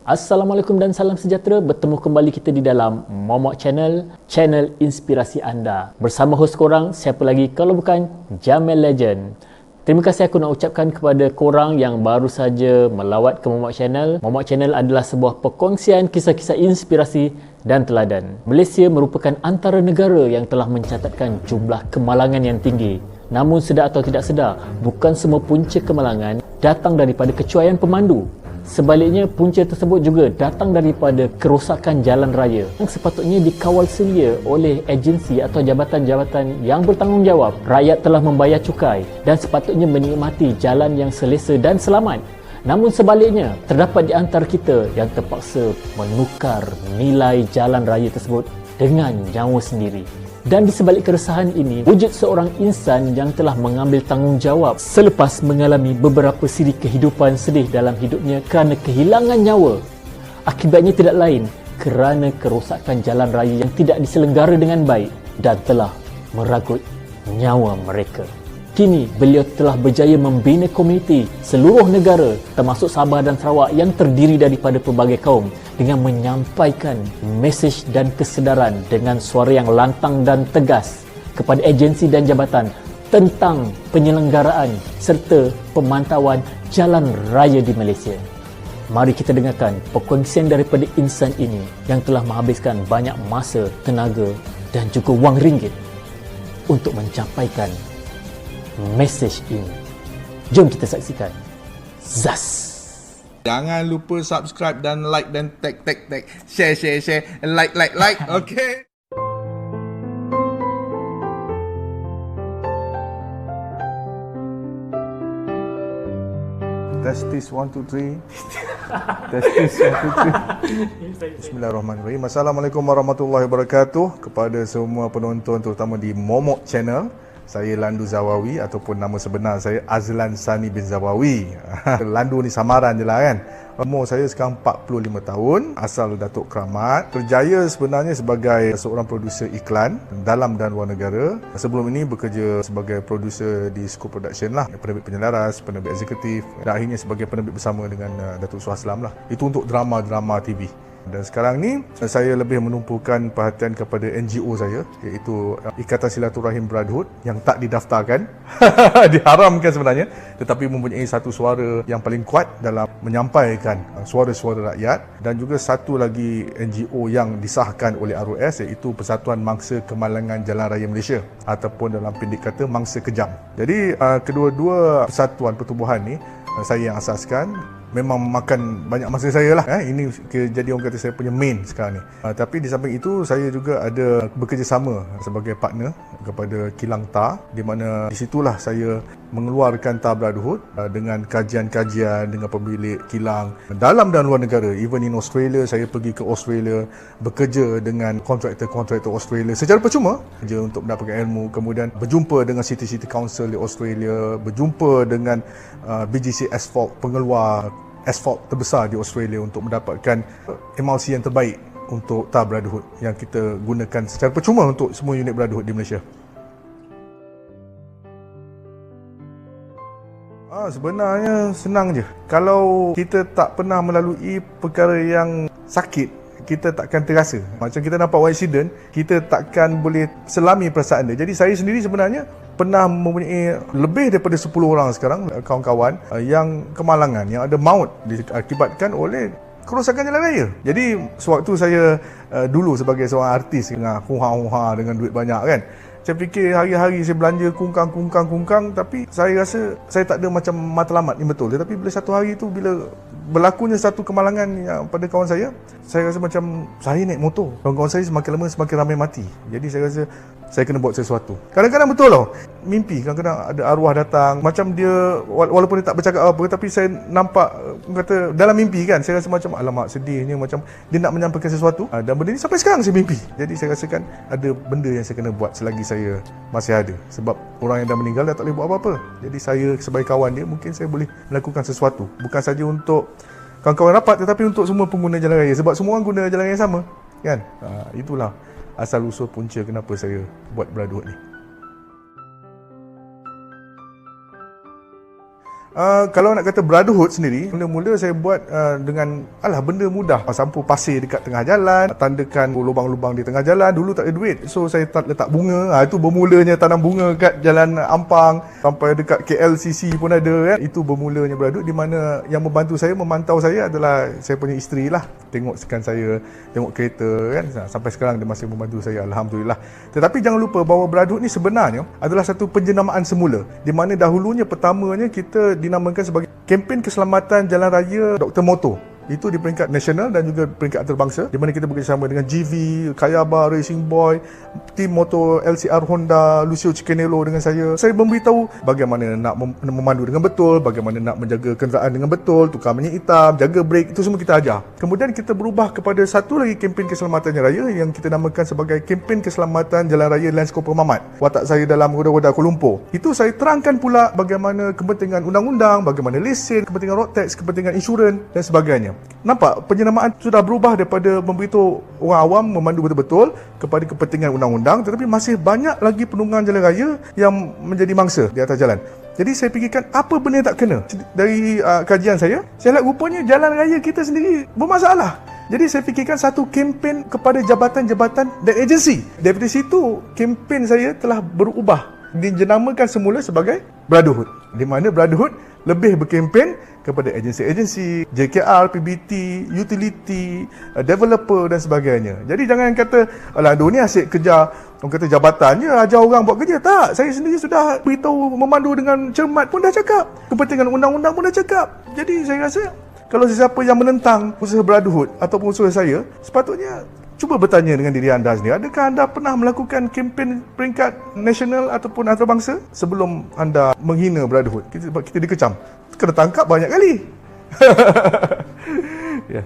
Assalamualaikum dan salam sejahtera. Bertemu kembali kita di dalam Momok Channel, channel inspirasi anda. Bersama host korang, siapa lagi kalau bukan Jamil Legend. Terima kasih aku nak ucapkan kepada korang yang baru saja melawat ke Momok Channel. Momok Channel adalah sebuah perkongsian kisah-kisah inspirasi dan teladan. Malaysia merupakan antara negara yang telah mencatatkan jumlah kemalangan yang tinggi. Namun sedar atau tidak sedar, bukan semua punca kemalangan datang daripada kecuaian pemandu. Sebaliknya, punca tersebut juga datang daripada kerosakan jalan raya yang sepatutnya dikawal selia oleh agensi atau jabatan-jabatan yang bertanggungjawab. Rakyat telah membayar cukai dan sepatutnya menikmati jalan yang selesa dan selamat. Namun sebaliknya, terdapat di antara kita yang terpaksa menukar nilai jalan raya tersebut dengan nyawa sendiri. Dan di sebalik keresahan ini, wujud seorang insan yang telah mengambil tanggungjawab selepas mengalami beberapa siri kehidupan sedih dalam hidupnya kerana kehilangan nyawa. Akibatnya tidak lain kerana kerosakan jalan raya yang tidak diselenggara dengan baik dan telah meragut nyawa mereka. Kini, beliau telah berjaya membina komuniti seluruh negara termasuk Sabah dan Sarawak yang terdiri daripada pelbagai kaum dengan menyampaikan mesej dan kesedaran dengan suara yang lantang dan tegas kepada agensi dan jabatan tentang penyelenggaraan serta pemantauan jalan raya di Malaysia. Mari kita dengarkan perkongsian daripada insan ini yang telah menghabiskan banyak masa, tenaga dan juga wang ringgit untuk mencapai mesej ini. Jom kita saksikan. Zas. Jangan lupa subscribe dan like dan tag. Share, like. Okay. Testis 1 2 3. Testis 1 2 3. Bismillahirrahmanirrahim. Assalamualaikum warahmatullahi wabarakatuh kepada semua penonton terutama di Momok Channel. Saya Landu Zawawi ataupun nama sebenar saya Azlan Sani bin Zawawi. Landu ni samaran je lah kan. Umur saya sekarang 45 tahun, asal Datuk Keramat. Berjaya sebenarnya sebagai seorang produser iklan dalam dan luar negara. Sebelum ini bekerja sebagai produser di Scoop Production lah, penerbit penyelaras, penerbit eksekutif dan akhirnya sebagai penerbit bersama dengan Datuk Suhaslam lah. Itu untuk drama-drama TV. Dan sekarang ni saya lebih menumpukan perhatian kepada NGO saya, iaitu Ikatan Silaturahim Brotherhood yang tak didaftarkan. Diharamkan sebenarnya, tetapi mempunyai satu suara yang paling kuat dalam menyampaikan suara-suara rakyat. Dan juga satu lagi NGO yang disahkan oleh ROS, iaitu Persatuan Mangsa Kemalangan Jalan Raya Malaysia ataupun dalam pendek kata Mangsa Kejam. Jadi kedua-dua persatuan pertubuhan ni saya yang asaskan. Memang makan banyak masa saya lah. Ini jadi orang kata saya punya main sekarang ni. Tapi di samping itu saya juga ada bekerjasama sebagai partner kepada Kilang Tar, di mana di situlah saya mengeluarkan Tar Brotherhood dengan kajian-kajian dengan pemilik kilang dalam dan luar negara. Even in Australia, saya pergi ke Australia bekerja dengan kontraktor-kontraktor Australia secara percuma je untuk mendapatkan ilmu. Kemudian berjumpa dengan City Council di Australia, berjumpa dengan BGC Asphalt, pengeluar asfalt terbesar di Australia untuk mendapatkan emulsi yang terbaik untuk Tar Brotherhood yang kita gunakan secara percuma untuk semua unit Brotherhood di Malaysia. Sebenarnya senang je. Kalau kita tak pernah melalui perkara yang sakit, kita takkan terasa. Macam kita nampak one accident, kita takkan boleh selami perasaan dia. Jadi saya sendiri sebenarnya pernah mempunyai lebih daripada 10 orang sekarang, kawan-kawan yang kemalangan, yang ada maut diakibatkan oleh kerosakan jalan raya. Jadi sewaktu saya dulu sebagai seorang artis dengan huha-huha dengan duit banyak kan, saya fikir hari-hari saya belanja kungkang, tapi saya rasa saya tak ada macam matlamat ni betul. Tetapi bila satu hari tu, bila berlakunya satu kemalangan yang pada kawan saya rasa macam saya naik motor, kawan-kawan saya semakin lama semakin ramai mati. Jadi saya rasa saya kena buat sesuatu. Kadang-kadang betul tau, mimpi kadang-kadang ada arwah datang, macam dia walaupun dia tak bercakap apa, tapi saya nampak kata dalam mimpi kan, saya rasa macam alamak sedihnya, macam dia nak menyampaikan sesuatu. Dan benda ni sampai sekarang saya mimpi. Jadi saya rasakan ada benda yang saya kena buat selagi saya masih ada. Sebab orang yang dah meninggal dah tak boleh buat apa-apa. Jadi saya sebagai kawan dia, mungkin saya boleh melakukan sesuatu. Bukan saja untuk kawan-kawan rapat, tetapi untuk semua pengguna jalan raya. Sebab semua orang guna jalan raya sama kan. Itulah asal usul punca kenapa saya buat Brotherhood ni. Kalau nak kata brotherhood sendiri, mula-mula saya buat dengan benda mudah. Sampul pasir dekat tengah jalan, tandakan lubang-lubang di tengah jalan. Dulu tak ada duit, so saya letak bunga. Itu bermulanya tanam bunga kat Jalan Ampang sampai dekat KLCC pun ada kan. Itu bermulanya brotherhood, di mana yang membantu saya, memantau saya adalah saya punya isteri lah. Tengokkan saya, tengok kereta kan. Sampai sekarang dia masih membantu saya, alhamdulillah. Tetapi jangan lupa bahawa brotherhood ni sebenarnya adalah satu penjenamaan semula, di mana dahulunya pertamanya kita dinamakan sebagai kempen keselamatan jalan raya Dr. Moto. Itu di peringkat nasional dan juga peringkat antarabangsa, di mana kita bekerjasama dengan GV, Kayaba, Racing Boy, tim motor LCR Honda, Lucio Cicanello dengan saya. Saya memberitahu bagaimana nak memandu dengan betul, bagaimana nak menjaga kenderaan dengan betul, tukar minyak hitam, jaga brek, itu semua kita ajar. Kemudian kita berubah kepada satu lagi kempen keselamatan jalan raya yang kita namakan sebagai kempen keselamatan jalan raya Lanskopper Mamat. Watak saya dalam roda-roda Kuala Lumpur. Itu saya terangkan pula bagaimana kepentingan undang-undang, bagaimana lesen, kepentingan road tax, kepentingan insurans dan sebagainya. Nampak penjenamaan sudah berubah daripada memberitahu orang awam memandu betul-betul kepada kepentingan undang-undang, tetapi masih banyak lagi penunggang jalan raya yang menjadi mangsa di atas jalan. Jadi saya fikirkan apa benda yang tak kena. Dari kajian saya lihat rupanya jalan raya kita sendiri bermasalah. Jadi saya fikirkan satu kempen kepada jabatan-jabatan dan agensi. Daripada situ kempen saya telah berubah, dijenamakan semula sebagai brotherhood, di mana brotherhood lebih berkempen kepada agensi-agensi, JKR, PBT, utility, developer dan sebagainya. Jadi jangan kata, alah Ando ni asyik kejar, orang kata jabatannya, ajar orang buat kerja. Tak, saya sendiri sudah beritahu memandu dengan cermat pun dah cakap. Kepentingan undang-undang pun dah cakap. Jadi saya rasa, kalau sesiapa yang menentang usaha brotherhood ataupun usaha saya, sepatutnya cuba bertanya dengan diri anda sendiri. Adakah anda pernah melakukan kempen peringkat nasional ataupun antarabangsa sebelum anda menghina brotherhood? Kita dikecam. Kena tangkap banyak kali. Ya.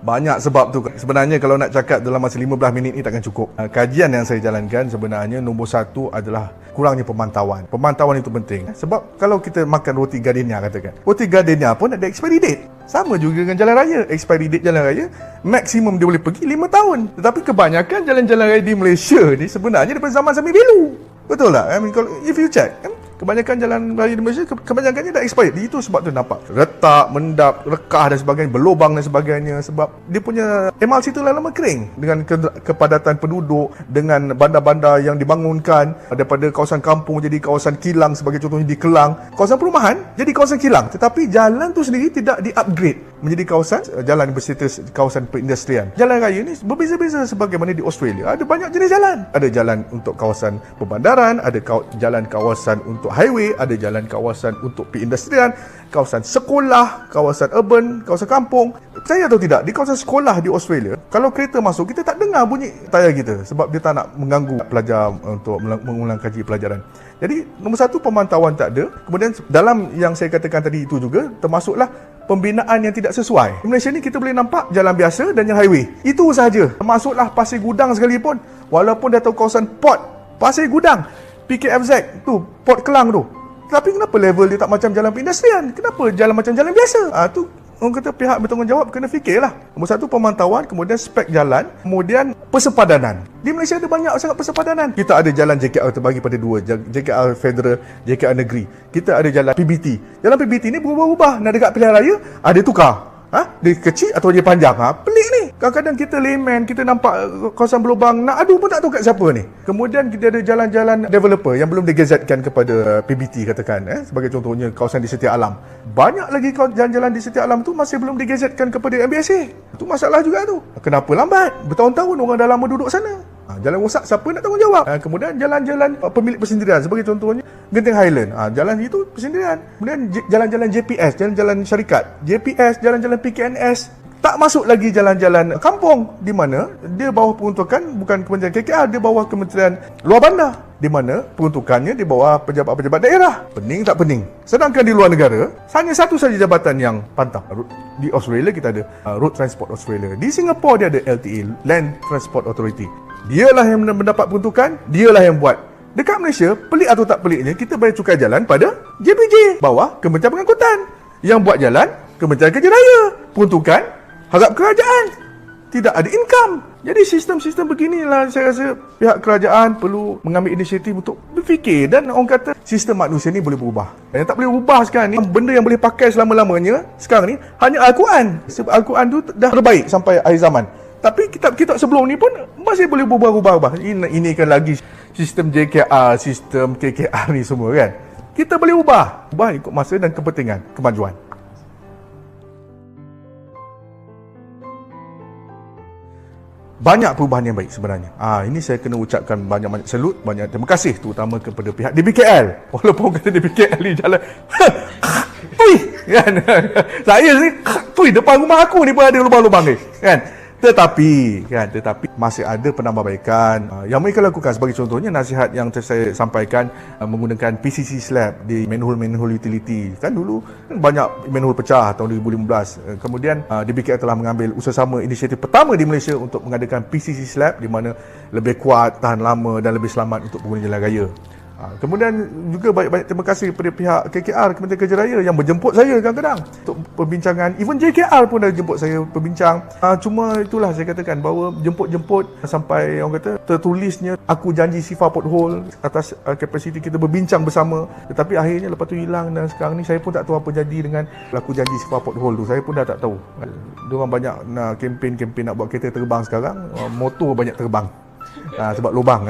Banyak sebab tu. Sebenarnya kalau nak cakap dalam masa 15 minit ni takkan cukup. Kajian yang saya jalankan sebenarnya nombor satu adalah kurangnya pemantauan. Pemantauan itu penting. Sebab kalau kita makan roti gardenia katakan, roti gardenia pun ada expiry date. Sama juga dengan jalan raya. Expiry date jalan raya maksimum dia boleh pergi 5 tahun. Tetapi kebanyakan jalan-jalan raya di Malaysia ni sebenarnya daripada zaman Sami Belu. Betul tak? Kalau if you check, kebanyakan jalan raya di Malaysia kebanyakannya dah expired. Itu sebab tu nampak retak, mendap, rekah dan sebagainya, berlubang dan sebagainya, sebab dia punya MRC tu lama kering dengan kepadatan penduduk, dengan bandar-bandar yang dibangunkan daripada kawasan kampung jadi kawasan kilang, sebagai contohnya di Kelang, kawasan perumahan jadi kawasan kilang, tetapi jalan tu sendiri tidak di-upgrade menjadi kawasan jalan berstatus kawasan perindustrian. Jalan raya ni berbeza-beza sebagaimana di Australia. Ada banyak jenis jalan. Ada jalan untuk kawasan perbandaran, ada jalan kawasan untuk highway, ada jalan kawasan untuk perindustrian, kawasan sekolah, kawasan urban, kawasan kampung. Percaya atau tidak, di kawasan sekolah di Australia, kalau kereta masuk, kita tak dengar bunyi tayar kita sebab dia tak nak mengganggu pelajar untuk mengulang kaji pelajaran. Jadi nombor satu, pemantauan tak ada. Kemudian dalam yang saya katakan tadi itu juga termasuklah pembinaan yang tidak sesuai. Di Malaysia ni kita boleh nampak jalan biasa dan yang highway. Itu sahaja. Termasuklah Pasir Gudang sekalipun, walaupun dah tahu kawasan port Pasir Gudang, PKFZ tu, Port Kelang tu. Tapi kenapa level dia tak macam jalan perindustrian? Kenapa jalan macam jalan biasa? Tu orang kata pihak bertanggungjawab kena fikirlah. Nombor satu, pemantauan, kemudian spek jalan, kemudian persepadanan. Di Malaysia ada banyak sangat persepadanan. Kita ada jalan JKR terbagi pada dua, JKR Federal, JKR Negeri. Kita ada jalan PBT. Jalan PBT ni berubah-ubah. Nak dekat pilihan raya, ada tukar. Dia kecil atau dia panjang. Pelik ni. Kadang-kadang kita layman, kita nampak kawasan berlubang, nak adu pun tak tahu kat siapa ni. Kemudian kita ada jalan-jalan developer yang belum digazetkan kepada PBT katakan, sebagai contohnya kawasan di Setia Alam. Banyak lagi jalan-jalan di Setia Alam tu masih belum digazetkan kepada MBSA. Itu masalah juga tu. Kenapa lambat? Bertahun-tahun orang dah lama duduk sana. Jalan rosak, siapa nak tanggungjawab? Kemudian jalan-jalan pemilik persendirian, sebagai contohnya Genting Highland. Jalan itu persendirian. Kemudian jalan-jalan JPS, jalan-jalan syarikat, JPS, jalan-jalan PKNS. Tak masuk lagi jalan-jalan kampung, di mana dia bawah peruntukan bukan Kementerian KKR, dia bawah Kementerian Luar Bandar, di mana peruntukannya di bawah pejabat-pejabat daerah. Pening tak pening? Sedangkan di luar negara hanya satu saja jabatan yang pantang. Di Australia kita ada Road Transport Australia. Di Singapura dia ada LTA, Land Transport Authority. Dialah yang mendapat peruntukan, dialah yang buat. Dekat Malaysia, pelik atau tak peliknya, kita bayar cukai jalan pada JPJ, bawah Kementerian Pengangkutan. Yang buat jalan, Kementerian Kerja Raya. Peruntukan, harap kerajaan. tidak ada income. Jadi sistem-sistem beginilah saya rasa pihak kerajaan perlu mengambil inisiatif untuk berfikir, dan orang kata sistem manusia ni boleh berubah. Yang tak boleh berubah sekarang ni, benda yang boleh pakai selama-lamanya sekarang ni hanya Al-Quran. Sebab Al-Quran tu dah terbaik sampai akhir zaman. Tapi kitab-kitab sebelum ni pun masih boleh berubah-ubah. Ini kan lagi sistem JKR, sistem KKR ni semua kan. Kita boleh ubah ikut masa dan kepentingan, kemajuan. Banyak perubahan yang baik sebenarnya. Ini saya kena ucapkan banyak-banyak salut, banyak terima kasih terutama kepada pihak DBKL. Walaupun kata DBKL ni jalan tui kan. Saya ni tui depan rumah aku ni pun ada lubang-lubang ni kan. Tetapi masih ada penambahbaikan yang mereka lakukan. Sebagai contohnya nasihat yang saya sampaikan menggunakan PCC slab di manhole utility. Kan dulu banyak manhole pecah tahun 2015. Kemudian DBKL telah mengambil usaha inisiatif pertama di Malaysia untuk mengadakan PCC slab di mana lebih kuat, tahan lama dan lebih selamat untuk pengguna jalan raya. Kemudian juga banyak-banyak terima kasih kepada pihak KKR, Kementerian Kerja Raya yang menjemput saya kadang-kadang untuk perbincangan. Even JKR pun dah jemput saya berbincang. Cuma itulah saya katakan bahawa jemput-jemput sampai orang kata tertulisnya aku janji sifar pothole atas kapasiti kita berbincang bersama. Tetapi akhirnya lepas tu hilang, dan sekarang ni saya pun tak tahu apa jadi dengan aku janji sifar pothole tu. Saya pun dah tak tahu. Diorang banyak nak kempen nak buat kereta terbang sekarang, motor banyak terbang. Sebab lubang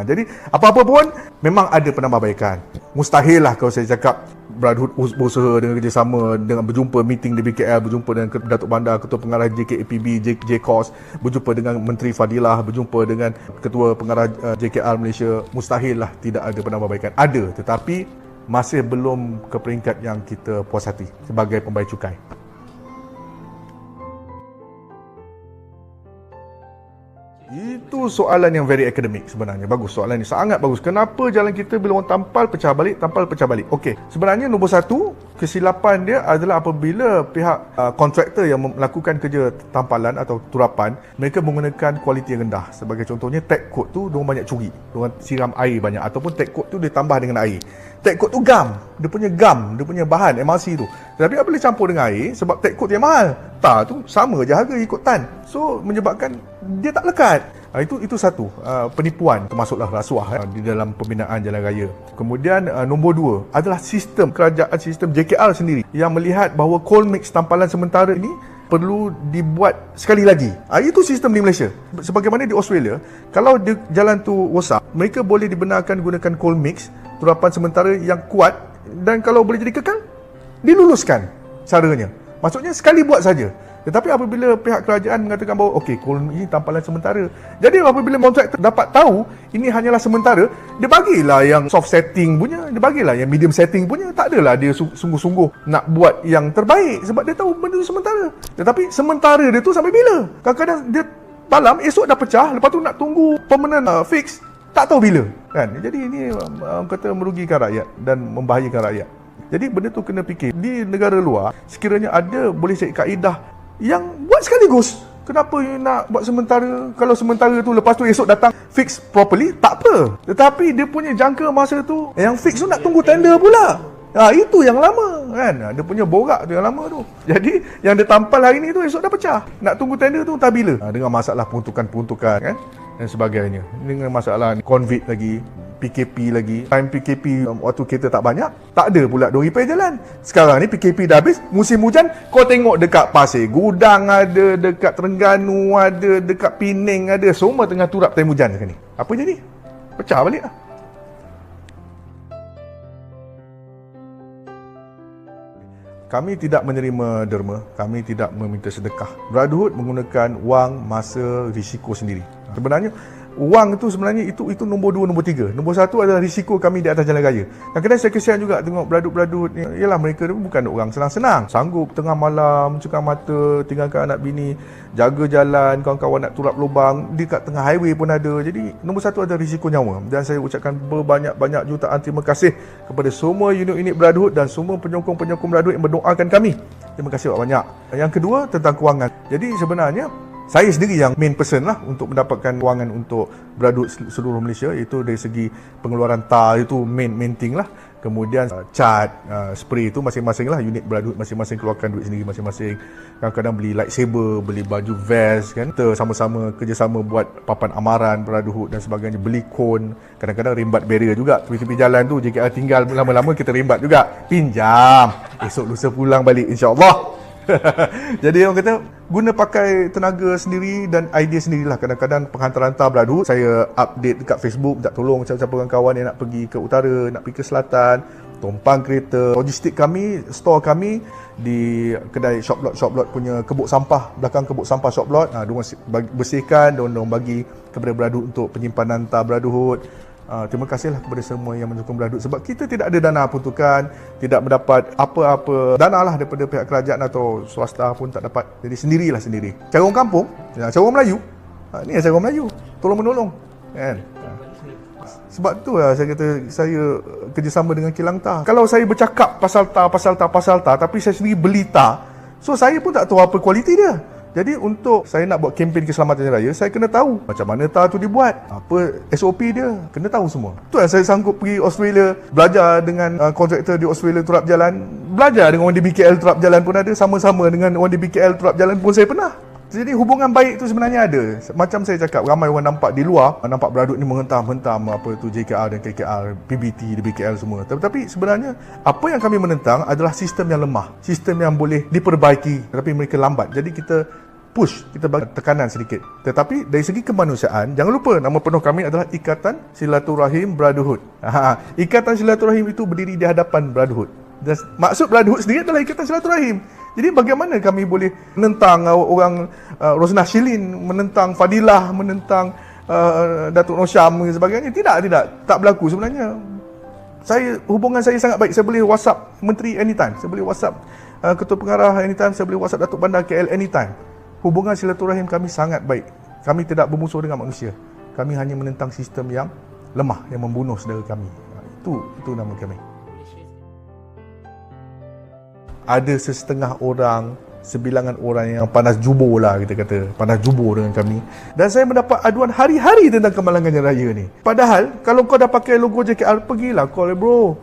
jadi apa-apa pun memang ada penambahbaikan. Mustahil lah kalau saya cakap Brotherhood berusaha dengan kerjasama dengan berjumpa meeting di BKL, berjumpa dengan Datuk Bandar, Ketua Pengarah JKAPB, JKOS, berjumpa dengan Menteri Fadilah, berjumpa dengan Ketua Pengarah JKR Malaysia. Mustahil lah tidak ada penambahbaikan. Ada, tetapi masih belum ke peringkat yang kita puas hati sebagai pembayar cukai. Itu soalan yang very akademik sebenarnya. Bagus soalan ni, sangat bagus. Kenapa jalan kita bila orang tampal pecah balik? Okey, sebenarnya nombor satu, kesilapan dia adalah apabila pihak kontraktor yang melakukan kerja tampalan atau turapan, mereka menggunakan kualiti yang rendah. Sebagai contohnya, tag coat tu diorang banyak curi, diorang siram air banyak, ataupun tag coat tu dia tambah dengan air. Tag coat tu gam, dia punya bahan emulsi tu. Tetapi apabila campur dengan air, sebab tag coat dia mahal, tar tu sama je harga ikut tan. So menyebabkan dia tak lekat. Itu satu penipuan, termasuklah rasuah di dalam pembinaan jalan raya. Kemudian nombor dua adalah sistem kerajaan, sistem JKR sendiri yang melihat bahawa coal mix tampalan sementara ini perlu dibuat sekali lagi. Itu sistem di Malaysia. Sebagaimana di Australia, kalau jalan tu rosak, mereka boleh dibenarkan gunakan coal mix turapan sementara yang kuat, dan kalau boleh jadi kekal, diluluskan caranya. Maksudnya sekali buat saja. Tetapi apabila pihak kerajaan mengatakan bahawa okey, coal ini tampalan sementara, jadi apabila kontraktor dapat tahu ini hanyalah sementara, dia bagilah yang soft setting punya, dia bagilah yang medium setting punya. Tak adalah dia sungguh-sungguh nak buat yang terbaik sebab dia tahu benda itu sementara. Tetapi sementara dia tu sampai bila? Kadang-kadang dia malam, esok dah pecah, lepas tu nak tunggu permanent fix, tak tahu bila kan. Jadi ini kata merugikan rakyat dan membahayakan rakyat. Jadi benda tu kena fikir. Di negara luar sekiranya ada boleh cari kaedah yang buat sekaligus. Kenapa you nak buat sementara? Kalau sementara tu lepas tu esok datang fix properly, tak apa. Tetapi dia punya jangka masa tu yang fix tu nak tunggu tender pula. Itu yang lama kan. Dia punya borak tu yang lama tu. Jadi yang dia tampal hari ni tu esok dah pecah. Nak tunggu tender tu tak bila. Dengan masalah peruntukan kan dan sebagainya. Dengan masalah COVID lagi, PKP lagi. Time PKP waktu kereta tak banyak, tak ada pula dua repair jalan. Sekarang ni PKP dah habis, musim hujan, kau tengok dekat Pasir Gudang ada, dekat Terengganu ada, dekat Penang ada, semua tengah turap time hujan sekarang ni. Apa jadi? Pecah balik lah. Kami tidak menerima derma, kami tidak meminta sedekah. Brotherhood menggunakan wang, masa, risiko sendiri. Sebenarnya wang itu sebenarnya itu nombor 2, nombor 3. Nombor 1 adalah risiko kami di atas jalan raya. Kadang-kadang saya kesian juga tengok Brotherhood ni. Yalah, mereka bukan orang senang-senang. Sanggup tengah malam cekam mata tinggalkan anak bini, jaga jalan, kawan-kawan nak turap lubang dekat tengah highway pun ada. Jadi nombor 1 adalah risiko nyawa. Dan saya ucapkan berbanyak-banyak jutaan terima kasih kepada semua unit-unit Brotherhood dan semua penyokong-penyokong Brotherhood yang mendoakan kami. Terima kasih banyak. Yang kedua tentang kewangan. Jadi sebenarnya saya sendiri yang main person lah untuk mendapatkan kewangan untuk Brotherhood seluruh Malaysia, iaitu dari segi pengeluaran TAR itu main thing lah. Kemudian cat, spray tu masing-masing lah, unit Brotherhood masing-masing keluarkan duit sendiri masing-masing. Kadang-kadang beli lightsaber, beli baju vest kan. Kita sama-sama kerjasama buat papan amaran Brotherhood dan sebagainya, beli kon. Kadang-kadang rimbat barrier juga. Tepi-tepi jalan tu JKR tinggal lama-lama kita rimbat juga. Pinjam. Esok lusa pulang balik insya-Allah. Jadi orang kata guna pakai tenaga sendiri dan idea sendirilah. Kadang-kadang penghantar-hantar Brotherhood saya update dekat Facebook, minta tolong siapa-siapa kawan yang nak pergi ke utara, nak pergi ke selatan, tumpang kereta. Logistik kami, store kami di kedai shop lot punya kebuk sampah, belakang kebuk sampah shop lot. Diorang bersihkan, diorang bagi kepada Brotherhood untuk penyimpanan hantar Brotherhood. Terima kasihlah kepada semua yang menyokong Brotherhood sebab kita tidak ada dana peruntukan, tidak mendapat apa-apa dana lah daripada pihak kerajaan atau swasta pun tak dapat. Jadi sendiri. Cara orang kampung, cara orang Melayu, ni cara orang Melayu, tolong menolong kan. Sebab tu lah saya kata saya kerjasama dengan Kilang Tar. Kalau saya bercakap pasal tar tapi saya sendiri beli tar, so saya pun tak tahu apa kualiti dia. Jadi untuk saya nak buat kempen keselamatan raya, saya kena tahu macam mana tar tu dibuat, apa SOP dia, kena tahu semua. Tu yang saya sanggup pergi Australia, belajar dengan kontraktor di Australia turap jalan, belajar dengan orang di BKL turap jalan pun ada, sama-sama dengan orang di BKL turap jalan pun saya pernah. Jadi hubungan baik tu sebenarnya ada. Macam saya cakap, ramai orang nampak di luar, nampak Brotherhood ni menghentam-hentam apa tu JKR dan KKR, PBT di BKL semua. Tapi sebenarnya apa yang kami menentang adalah sistem yang lemah, sistem yang boleh diperbaiki tapi mereka lambat. Jadi kita push, kita bagi tekanan sedikit. Tetapi dari segi kemanusiaan, jangan lupa nama penuh kami adalah Ikatan Silaturahim Brotherhood. Ikatan Silaturahim itu berdiri di hadapan Brotherhood. Dan maksud Brotherhood sendiri adalah Ikatan Silaturahim. Jadi bagaimana kami boleh menentang orang Rosnah Shilin, menentang Fadilah, menentang Datuk Nosyam dan sebagainya? Tidak, tak berlaku sebenarnya. Hubungan saya sangat baik. Saya boleh WhatsApp Menteri anytime, saya boleh WhatsApp Ketua Pengarah anytime, saya boleh WhatsApp Datuk Bandar KL anytime. Hubungan silaturahim kami sangat baik. Kami tidak bermusuh dengan manusia. Kami hanya menentang sistem yang lemah, yang membunuh saudara kami. Itu nama kami. Ada sesetengah orang, sebilangan orang yang panas jubur lah kita kata. Panas jubur dengan kami. Dan saya mendapat aduan hari-hari tentang Kemalangan Raya ni. Padahal, kalau kau dah pakai logo JKR, pergilah call bro.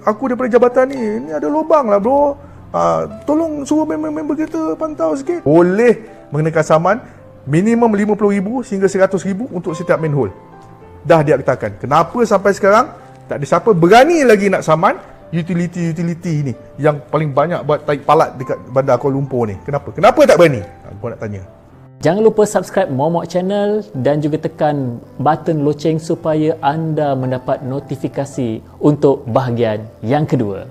Aku daripada jabatan ni ada lubang lah bro. Tolong suruh member kita pantau sikit. Boleh mengenakan saman minimum RM50,000 hingga RM100,000 untuk setiap manhole. Dah diaktakan. Kenapa sampai sekarang tak ada siapa berani lagi nak saman utility ni yang paling banyak buat taik palat dekat bandar Kuala Lumpur ni? Kenapa tak berani? Aku nak tanya. Jangan lupa subscribe Momok Channel dan juga tekan button loceng supaya anda mendapat notifikasi untuk bahagian yang kedua.